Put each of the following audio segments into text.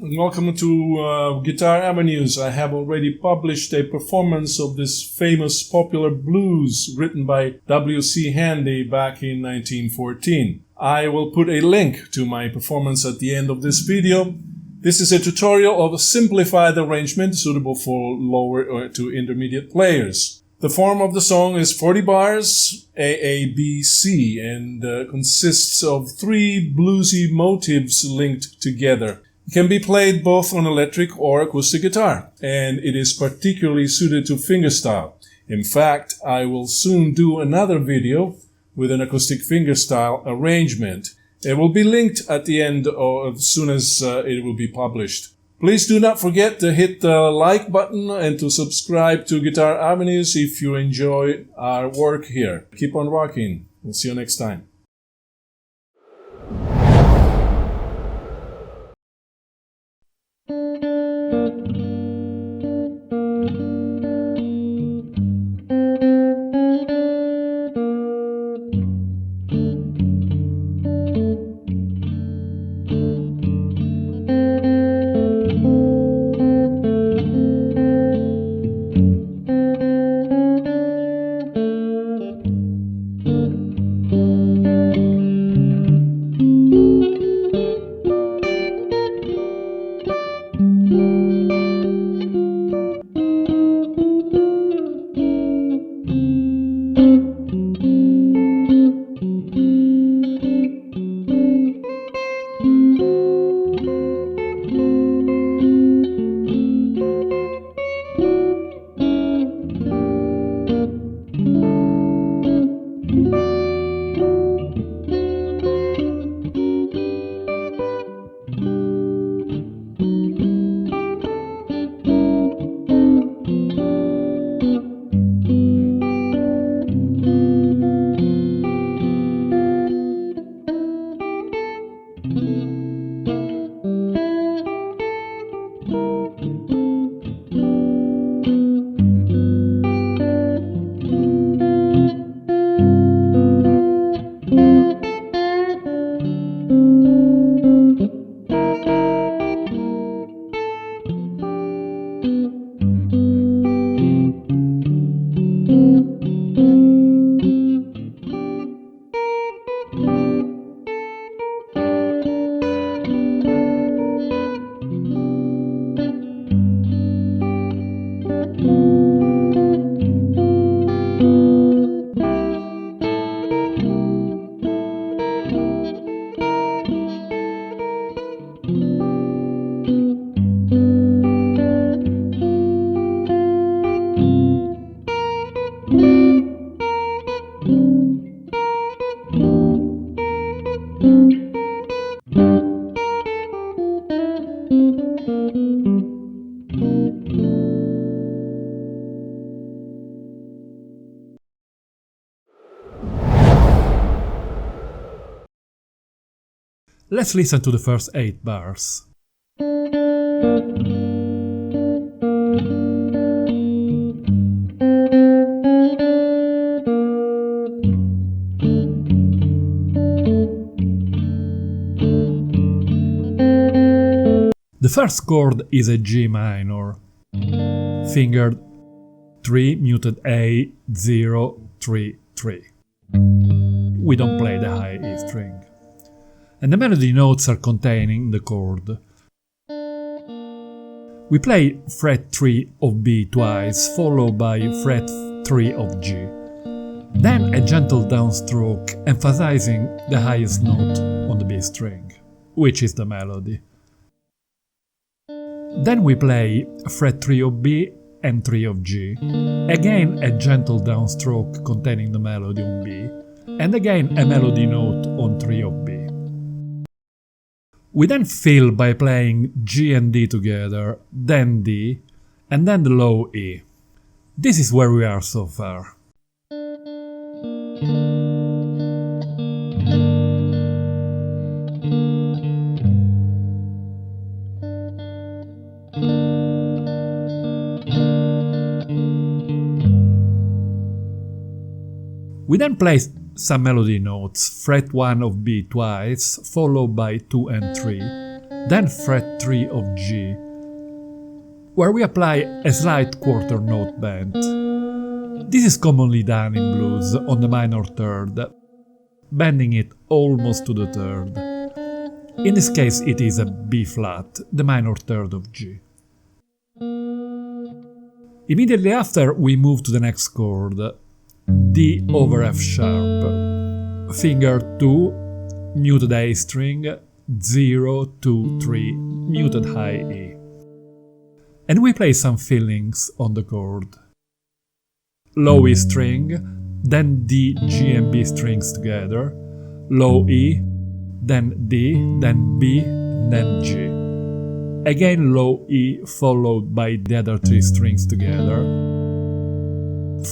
Welcome to Guitar Avenues. I have already published a performance of this famous popular blues written by W.C. Handy back in 1914. I will put a link to my performance at the end of this video. This is a tutorial of a simplified arrangement suitable for lower to intermediate players. The form of the song is 40 bars, A-A-B-C, and consists of 3 bluesy motifs linked together. It can be played both on electric or acoustic guitar, and it is particularly suited to fingerstyle. In fact, I will soon do another video with an acoustic fingerstyle arrangement. It will be linked at the end or as soon as it will be published. Please do not forget to hit the like button and to subscribe to Guitar Avenues if you enjoy our work here. Keep on rocking. We'll see you next time. Let's listen to the first 8 bars. The first chord is a G minor, fingered 3 muted A 0 3 3. We don't play the high E string. And the melody notes are contained in the chord. We play fret 3 of B twice, followed by fret 3 of G. Then a gentle downstroke, emphasizing the highest note on the B string, which is the melody. Then we play fret 3 of B and 3 of G. Again a gentle downstroke containing the melody on B, and again a melody note on 3 of B. We then fill by playing G and D together, then D, and then the low E. This is where we are so far. We then play some melody notes, fret 1 of B twice, followed by 2 and 3, then fret 3 of G, where we apply a slight quarter note bend. This is commonly done in blues on the minor third, bending it almost to the third. In this case it is a B flat, the minor third of G. Immediately after we move to the next chord, D over F sharp, finger 2, muted A string, 0, 2, 3, muted high E. And we play some fillings on the chord. Low E string, then D, G and B strings together, low E, then D, then B, then G. Again low E followed by the other 3 strings together,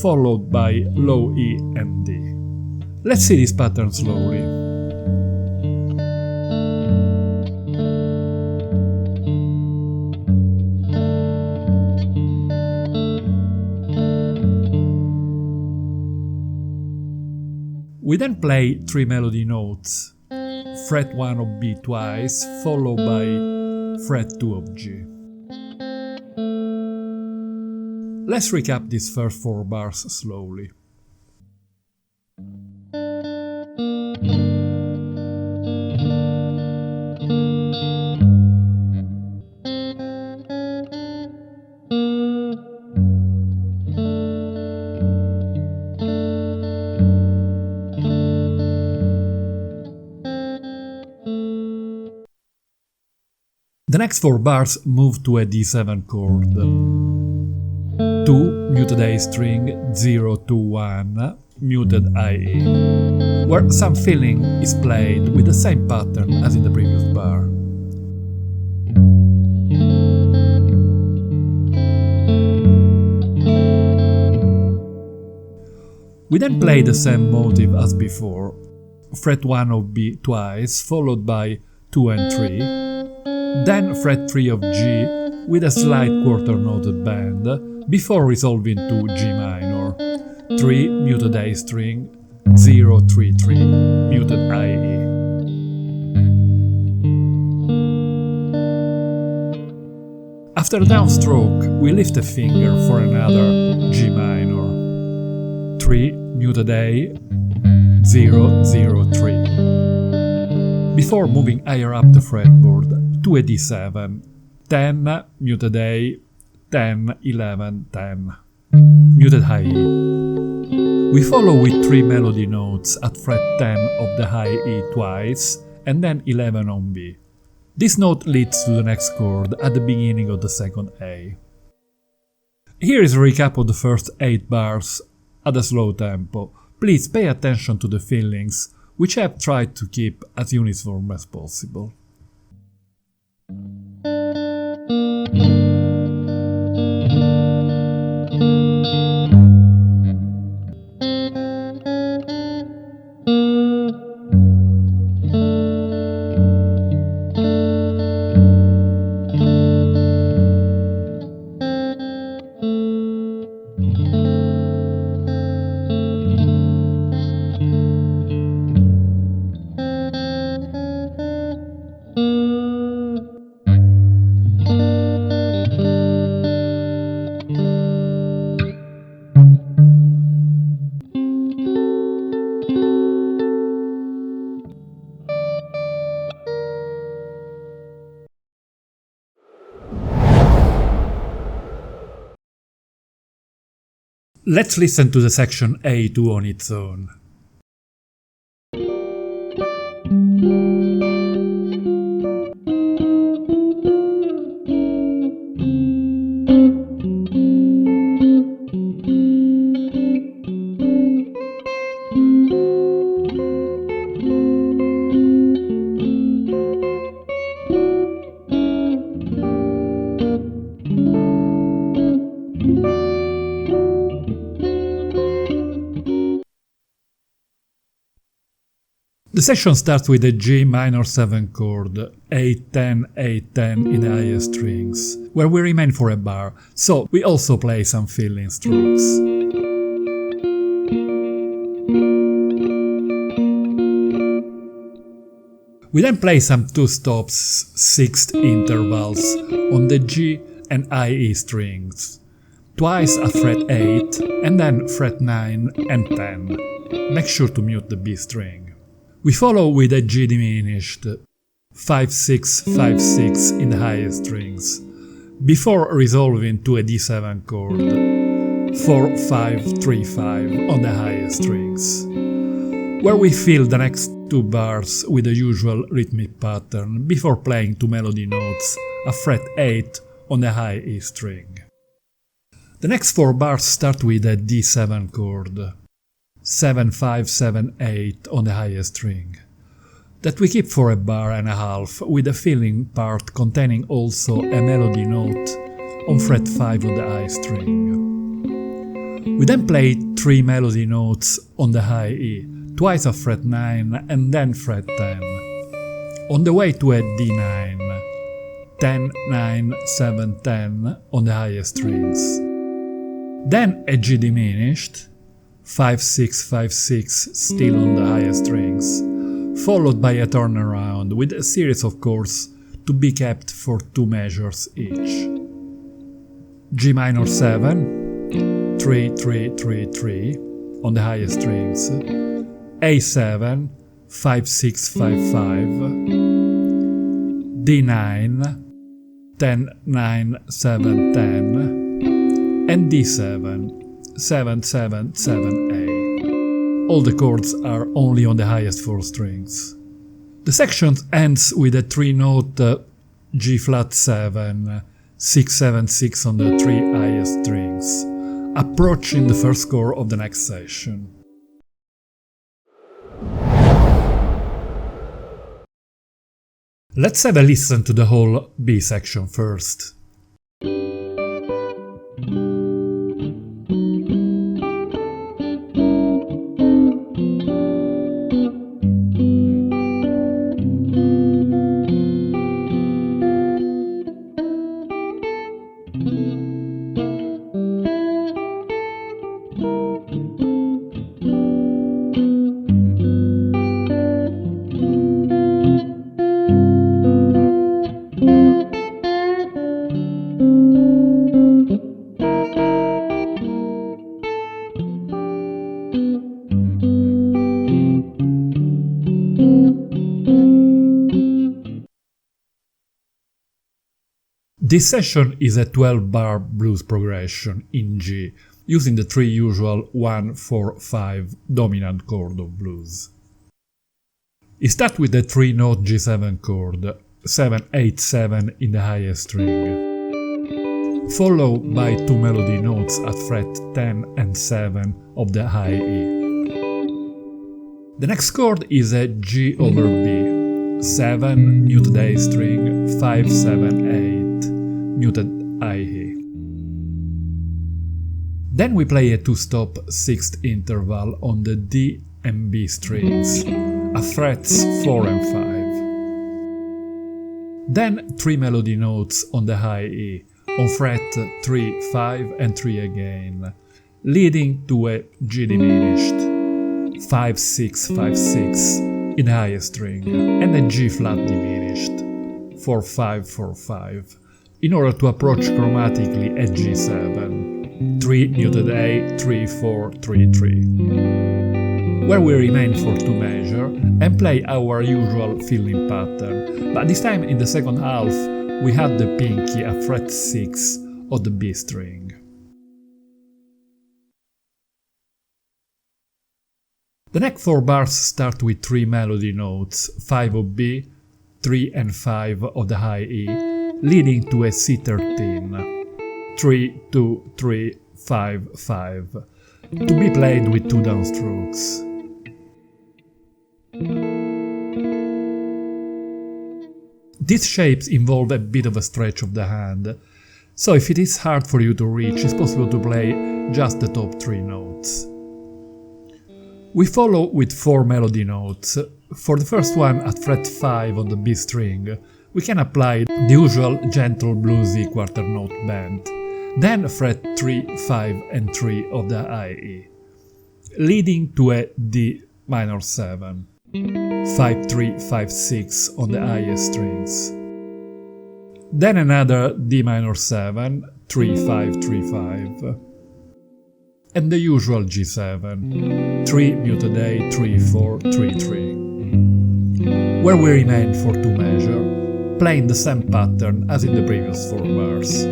followed by low E and D. Let's see this pattern slowly. We then play 3 melody notes, fret 1 of B twice, followed by fret 2 of G. Let's recap these first 4 bars slowly. The next 4 bars move to a D7 chord. 2 muted A string, 0, 2, 1, muted IE, where some filling is played with the same pattern as in the previous bar. We then play the same motive as before, fret 1 of B twice, followed by 2 and 3, then fret 3 of G with a slight quarter noted bend, before resolving to G minor, 3 muted A string, 0, 3, 3, muted IE. After a downstroke, we lift a finger for another G minor, 3 muted A, 0, 0, 3, before moving higher up the fretboard to a D7, 10, muted A, 10, 11, 10, muted high E. We follow with 3 melody notes at fret 10 of the high E twice, and then 11 on B. This note leads to the next chord at the beginning of the second A. Here is a recap of the first 8 bars at a slow tempo. Please pay attention to the fillings, which I have tried to keep as uniform as possible. Let's listen to the section A2 on its own. The section starts with a G minor 7 chord, A10, A10 in the highest strings, where we remain for a bar, so we also play some filling strokes. We then play some 2 stops sixth intervals on the G and IE strings, twice at fret 8 and then fret 9 and 10. Make sure to mute the B string. We follow with a G diminished, 5-6-5-6 in the highest strings, before resolving to a D7 chord, 4-5-3-5 on the highest strings, where we fill the next 2 bars with the usual rhythmic pattern before playing 2 melody notes at fret 8 on the high E string. The next 4 bars start with a D7 chord, 7-5-7-8 on the highest string, that we keep for a bar and a half with the filling part containing also a melody note on fret 5 on the I string. We then play 3 melody notes on the high E, twice at fret 9 and then fret 10, on the way to a D9, 10-9-7-10 on the highest strings. Then a G diminished, 5-6-5-6 still on the highest strings, followed by a turnaround with a series of chords to be kept for 2 measures each. G minor 7, 3-3-3-3 on the highest strings, A7, 5-6-5-5, D9, 10-9-7-10, and D7, 7-7-7-A. All the chords are only on the highest 4 strings. The section ends with a 3-note G flat 7, 6-7-6 on the 3 highest strings, approaching the first chord of the next section. Let's have a listen to the whole B section first. This section is a 12-bar blues progression in G, using the 3 usual 1-4-5 dominant chord of blues. It starts with a 3-note G7 chord, 7-8-7 in the highest string, followed by 2 melody notes at fret 10 and 7 of the high E. The next chord is a G over B, 7 muted A string, 5-7-8 muted I E. Then we play a 2-stop 6th interval on the D and B strings, at frets 4 and 5. Then 3 melody notes on the high E, on fret 3, 5 and 3 again, leading to a G diminished, 5-6-5-6 in the highest string, and a G flat diminished, 4-5-4-5, in order to approach chromatically a G7, 3 muted A, 3-4-3-3, where we remain for 2 measures and play our usual filling pattern, but this time in the second half we have the pinky at fret 6 of the B string. The next 4 bars start with 3 melody notes, 5 of B, 3 and 5 of the high E, leading to a C13, 3-2-3-5-5, to be played with 2 downstrokes. These shapes involve a bit of a stretch of the hand, so if it is hard for you to reach, it's possible to play just the top 3 notes. We follow with 4 melody notes. For the first one at fret 5 on the B string, we can apply the usual gentle bluesy quarter note bend, then fret 3, 5 and 3 of the high E, leading to a D minor 7. 5, 3, 5, 6 on the highest strings. Then another D minor 7, 3, 5, 3, 5. And the usual G7, 3 muted A, 3, 4, 3, 3. Where we remain for 2 measures, playing the same pattern as in the previous 4 bars.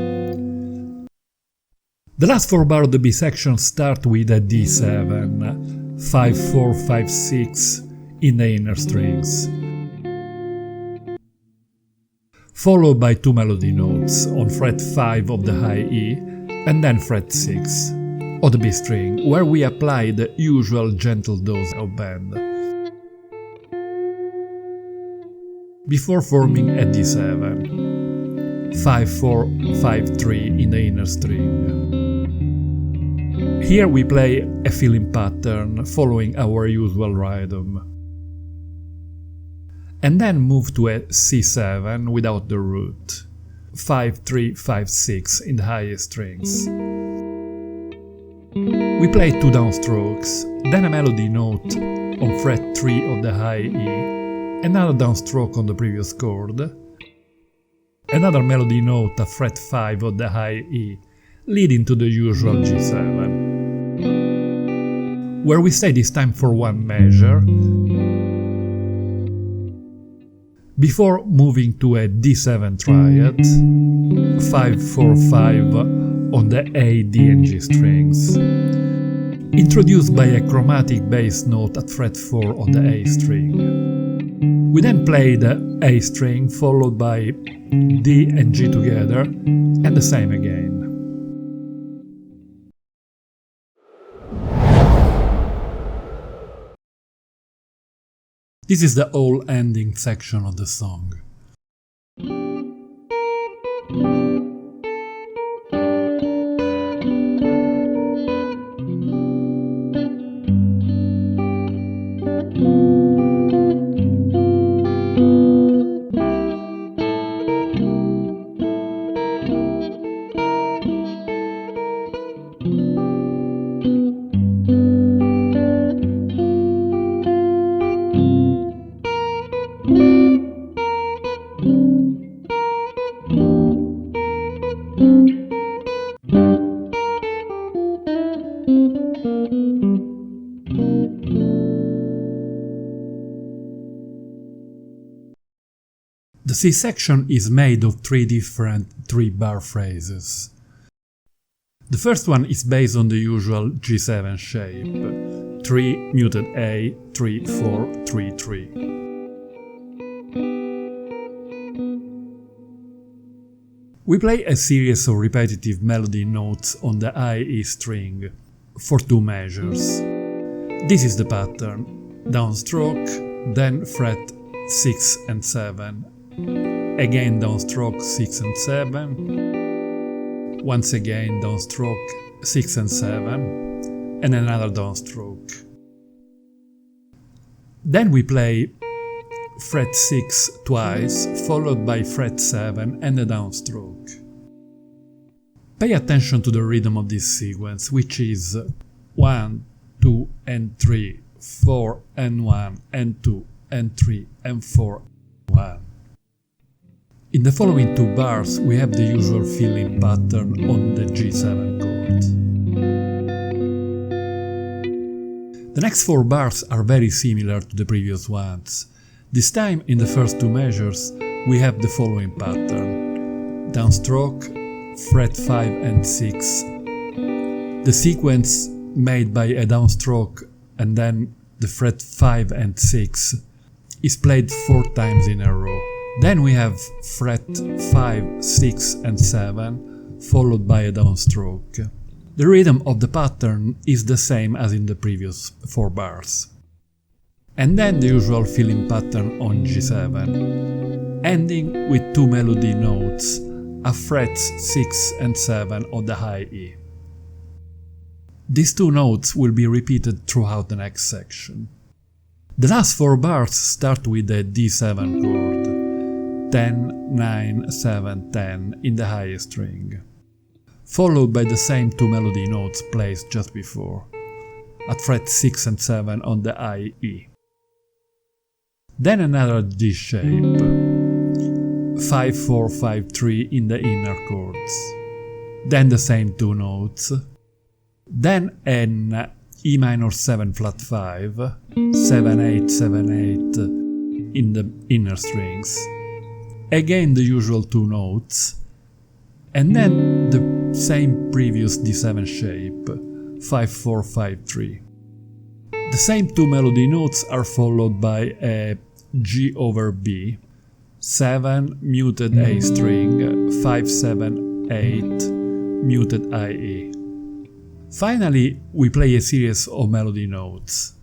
The last 4 bars of the B section start with a D7, 5, 4, 5, 6 in the inner strings, followed by 2 melody notes on fret 5 of the high E and then fret 6 of the B string, where we apply the usual gentle dose of bend, before forming a D7, 5, 4, 5, 3 in the inner string. Here we play a filling pattern following our usual rhythm, and then move to a C7 without the root, 5, 3, 5, 6 in the highest strings. We play 2 downstrokes, then a melody note on fret 3 of the high E, another downstroke on the previous chord, another melody note at fret 5 of the high E, leading to the usual G7, where we stay this time for 1 measure, before moving to a D7 triad, 5, 4, 5 on the A, D and G strings, introduced by a chromatic bass note at fret 4 on the A string. We then play the A string followed by D and G together, and the same again. This is the whole ending section of the song. The C section is made of 3 different 3-bar phrases. The first one is based on the usual G7 shape, 3 muted A, 3, 4, 3, 3. We play a series of repetitive melody notes on the high E string for 2 measures. This is the pattern: downstroke, then fret 6 and 7, again downstroke 6 and 7, once again downstroke 6 and 7, and another downstroke. Then we play fret 6 twice, followed by fret 7 and a downstroke. Pay attention to the rhythm of this sequence, which is 1, 2 and 3, 4 and 1 and 2 and 3 and 4 and 1. In the following 2 bars we have the usual filling pattern on the G7 chord. The next 4 bars are very similar to the previous ones. This time, in the first 2 measures, we have the following pattern: downstroke, fret 5 and 6, the sequence made by a downstroke and then the fret 5 and 6 is played 4 times in a row. Then we have fret 5, 6 and 7, followed by a downstroke. The rhythm of the pattern is the same as in the previous 4 bars. And then the usual filling pattern on G7, ending with 2 melody notes at frets 6 and 7 of the high E. These 2 notes will be repeated throughout the next section. The last 4 bars start with a D7 chord, 10, 9, 7, 10 in the highest string, followed by the same 2 melody notes placed just before, at fret 6 and 7 on the high E. then another D shape, 5-4-5-3 in the inner chords, then the same two notes, then an E minor 7 flat 5, 7-8-7-8 in the inner strings, again the usual two notes, and then the same previous D7 shape, 5-4-5-3. The same two melody notes are followed by a G over B, 7 muted A string, 5-7-8 muted IE. Finally, we play a series of melody notes.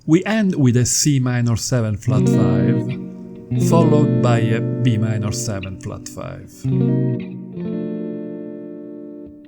We end with a C minor 7 flat 5, followed by a B minor 7 flat 5.